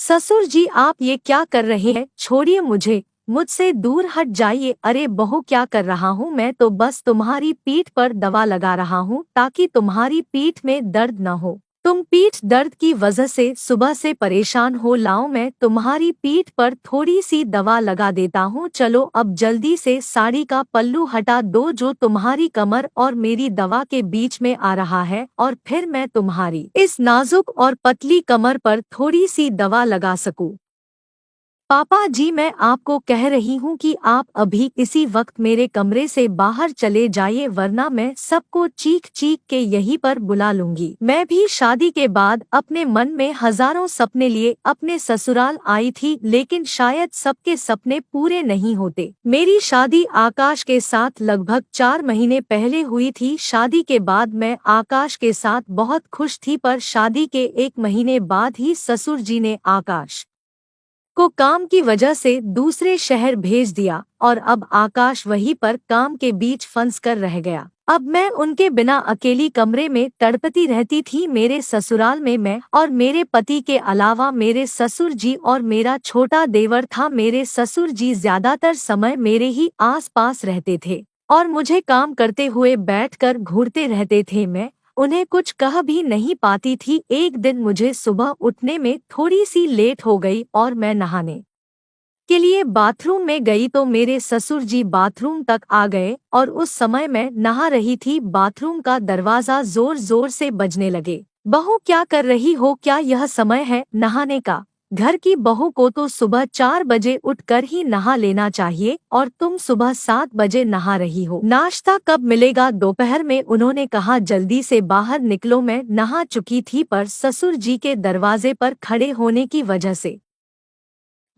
ससुर जी, आप ये क्या कर रहे हैं? छोड़िए मुझे, मुझसे दूर हट जाइए। अरे बहू, क्या कर रहा हूँ? मैं तो बस तुम्हारी पीठ पर दवा लगा रहा हूँ ताकि तुम्हारी पीठ में दर्द न हो। तुम पीठ दर्द की वजह से सुबह से परेशान हो। लाओ, मैं तुम्हारी पीठ पर थोड़ी सी दवा लगा देता हूँ। चलो अब जल्दी से साड़ी का पल्लू हटा दो जो तुम्हारी कमर और मेरी दवा के बीच में आ रहा है, और फिर मैं तुम्हारी इस नाजुक और पतली कमर पर थोड़ी सी दवा लगा सकूं। पापा जी, मैं आपको कह रही हूँ कि आप अभी इसी वक्त मेरे कमरे से बाहर चले जाइए, वरना मैं सबको चीख चीख के यहीं पर बुला लूंगी। मैं भी शादी के बाद अपने मन में हजारों सपने लिए अपने ससुराल आई थी, लेकिन शायद सबके सपने पूरे नहीं होते। मेरी शादी आकाश के साथ लगभग 4 महीने पहले हुई थी। शादी के बाद मैं आकाश के साथ बहुत खुश थी, पर शादी के 1 महीने बाद ही ससुर जी ने आकाश को काम की वजह से दूसरे शहर भेज दिया, और अब आकाश वहीं पर काम के बीच फंस कर रह गया। अब मैं उनके बिना अकेली कमरे में तड़पती रहती थी। मेरे ससुराल में मैं और मेरे पति के अलावा मेरे ससुर जी और मेरा छोटा देवर था। मेरे ससुर जी ज्यादातर समय मेरे ही आस पास रहते थे और मुझे काम करते हुए बैठकर घूरते रहते थे। मैं उन्हें कुछ कह भी नहीं पाती थी। एक दिन मुझे सुबह उठने में थोड़ी सी लेट हो गई और मैं नहाने के लिए बाथरूम में गई तो मेरे ससुर जी बाथरूम तक आ गए, और उस समय मैं नहा रही थी। बाथरूम का दरवाजा जोर जोर से बजने लगे। बहू, क्या कर रही हो? क्या यह समय है नहाने का? घर की बहू को तो सुबह 4 बजे उठकर ही नहा लेना चाहिए, और तुम सुबह 7 बजे नहा रही हो। नाश्ता कब मिलेगा? दोपहर में, उन्होंने कहा। जल्दी से बाहर निकलो। मैं नहा चुकी थी, पर ससुर जी के दरवाजे पर खड़े होने की वजह से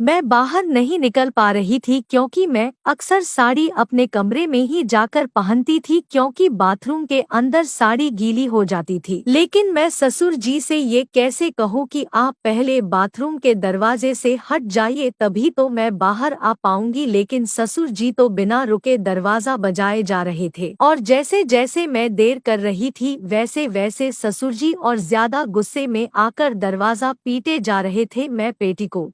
मैं बाहर नहीं निकल पा रही थी, क्योंकि मैं अक्सर साड़ी अपने कमरे में ही जाकर पहनती थी, क्योंकि बाथरूम के अंदर साड़ी गीली हो जाती थी। लेकिन मैं ससुर जी से ये कैसे कहूँ कि आप पहले बाथरूम के दरवाजे से हट जाइए, तभी तो मैं बाहर आ पाऊंगी। लेकिन ससुर जी तो बिना रुके दरवाजा बजाए जा रहे थे, और जैसे जैसे मैं देर कर रही थी वैसे वैसे ससुर जी और ज्यादा गुस्से में आकर दरवाजा पीटे जा रहे थे। मैं पेटीकोट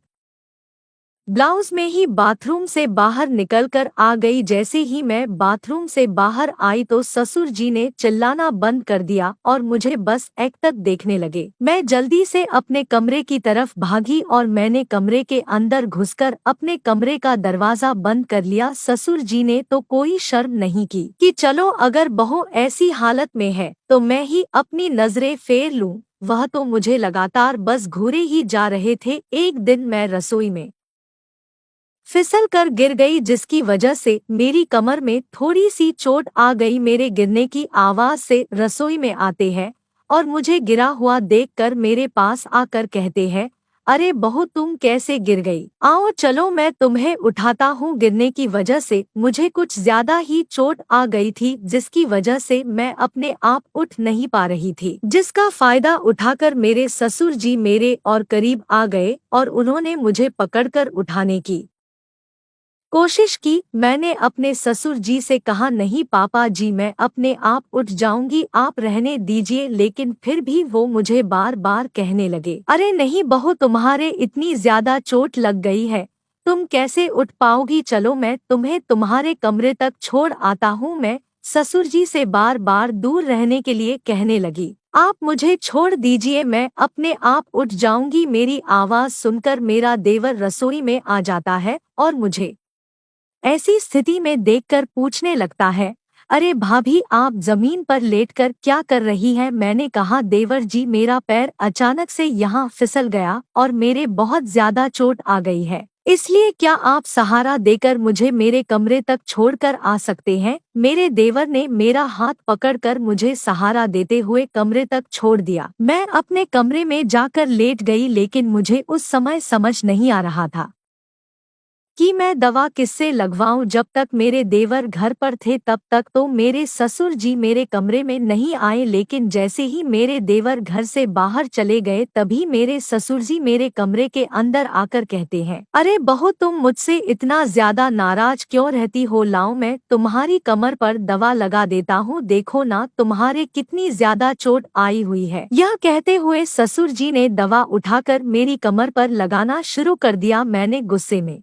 ब्लाउज में ही बाथरूम से बाहर निकलकर आ गई। जैसे ही मैं बाथरूम से बाहर आई तो ससुर जी ने चिल्लाना बंद कर दिया और मुझे बस एकटक देखने लगे। मैं जल्दी से अपने कमरे की तरफ भागी और मैंने कमरे के अंदर घुसकर अपने कमरे का दरवाजा बंद कर लिया। ससुर जी ने तो कोई शर्म नहीं की कि चलो, अगर बहू ऐसी हालत में है तो मैं ही अपनी नजरें फेर लूं। वह तो मुझे लगातार बस घूरे ही जा रहे थे। एक दिन मैं रसोई में फिसल कर गिर गई, जिसकी वजह से मेरी कमर में थोड़ी सी चोट आ गई। मेरे गिरने की आवाज से रसोई में आते हैं और मुझे गिरा हुआ देखकर मेरे पास आकर कहते हैं, अरे बहू, तुम कैसे गिर गई? आओ चलो, मैं तुम्हें उठाता हूँ। गिरने की वजह से मुझे कुछ ज्यादा ही चोट आ गई थी, जिसकी वजह से मैं अपने आप उठ नहीं पा रही थी, जिसका फायदा उठाकर मेरे ससुर जी मेरे और करीब आ गए और उन्होंने मुझे पकड़कर उठाने की कोशिश की। मैंने अपने ससुर जी से कहा, नहीं पापा जी, मैं अपने आप उठ जाऊंगी, आप रहने दीजिए। लेकिन फिर भी वो मुझे बार बार कहने लगे, अरे नहीं बहू, तुम्हारे इतनी ज्यादा चोट लग गई है, तुम कैसे उठ पाओगी? चलो, मैं तुम्हें तुम्हारे कमरे तक छोड़ आता हूँ। मैं ससुर जी से बार बार दूर रहने के लिए कहने लगी, आप मुझे छोड़ दीजिए, मैं अपने आप उठ जाऊंगी। मेरी आवाज सुनकर मेरा देवर रसोई में आ जाता है और मुझे ऐसी स्थिति में देखकर पूछने लगता है, अरे भाभी, आप जमीन पर लेटकर क्या कर रही हैं? मैंने कहा, देवर जी, मेरा पैर अचानक से यहाँ फिसल गया और मेरे बहुत ज्यादा चोट आ गई है, इसलिए क्या आप सहारा देकर मुझे मेरे कमरे तक छोड़कर आ सकते हैं? मेरे देवर ने मेरा हाथ पकड़कर मुझे सहारा देते हुए कमरे तक छोड़ दिया। मैं अपने कमरे में जाकर लेट गई, लेकिन मुझे उस समय समझ नहीं आ रहा था कि मैं दवा किससे लगवाऊं। जब तक मेरे देवर घर पर थे तब तक तो मेरे ससुर जी मेरे कमरे में नहीं आए, लेकिन जैसे ही मेरे देवर घर से बाहर चले गए तभी मेरे ससुर जी मेरे कमरे के अंदर आकर कहते हैं, अरे बहू तुम मुझसे इतना ज्यादा नाराज क्यों रहती हो, लाओ मैं तुम्हारी कमर पर दवा लगा देता हूँ, देखो ना तुम्हारे कितनी ज्यादा चोट आई हुई है। यह कहते हुए ससुर जी ने दवा उठाकर मेरी कमर पर लगाना शुरू कर दिया। मैंने गुस्से में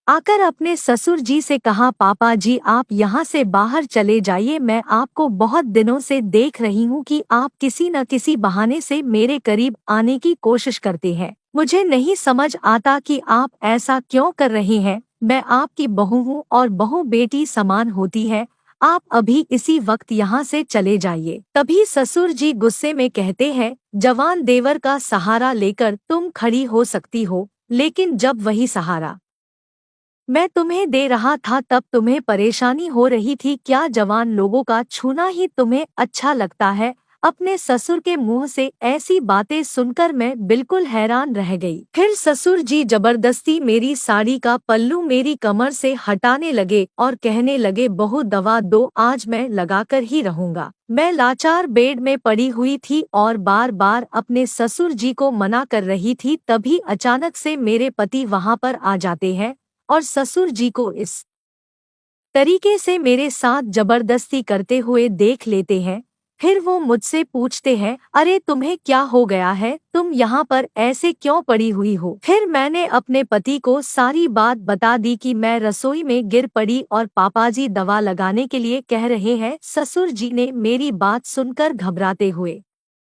आकर अपने ससुर जी से कहा, पापा जी आप यहाँ से बाहर चले जाइए, मैं आपको बहुत दिनों से देख रही हूँ कि आप किसी न किसी बहाने से मेरे करीब आने की कोशिश करते हैं। मुझे नहीं समझ आता कि आप ऐसा क्यों कर रहे हैं। मैं आपकी बहू हूँ और बहू बेटी समान होती है। आप अभी इसी वक्त यहाँ से चले जाइए। तभी ससुर जी गुस्से में कहते हैं, जवान देवर का सहारा लेकर तुम खड़ी हो सकती हो, लेकिन जब वही सहारा मैं तुम्हें दे रहा था तब तुम्हें परेशानी हो रही थी। क्या जवान लोगों का छूना ही तुम्हें अच्छा लगता है। अपने ससुर के मुंह से ऐसी बातें सुनकर मैं बिल्कुल हैरान रह गई। फिर ससुर जी जबरदस्ती मेरी साड़ी का पल्लू मेरी कमर से हटाने लगे और कहने लगे, बहू दवा दो, आज मैं लगाकर ही रहूंगा। मैं लाचार बेड में पड़ी हुई थी और बार बार अपने ससुर जी को मना कर रही थी। तभी अचानक से मेरे पति वहां पर आ जाते हैं और ससुर जी को इस तरीके से मेरे साथ जबरदस्ती करते हुए देख लेते हैं। फिर वो मुझसे पूछते हैं, अरे तुम्हें क्या हो गया है, तुम यहाँ पर ऐसे क्यों पड़ी हुई हो। फिर मैंने अपने पति को सारी बात बता दी कि मैं रसोई में गिर पड़ी और पापाजी दवा लगाने के लिए कह रहे हैं। ससुर जी ने मेरी बात सुनकर घबराते हुए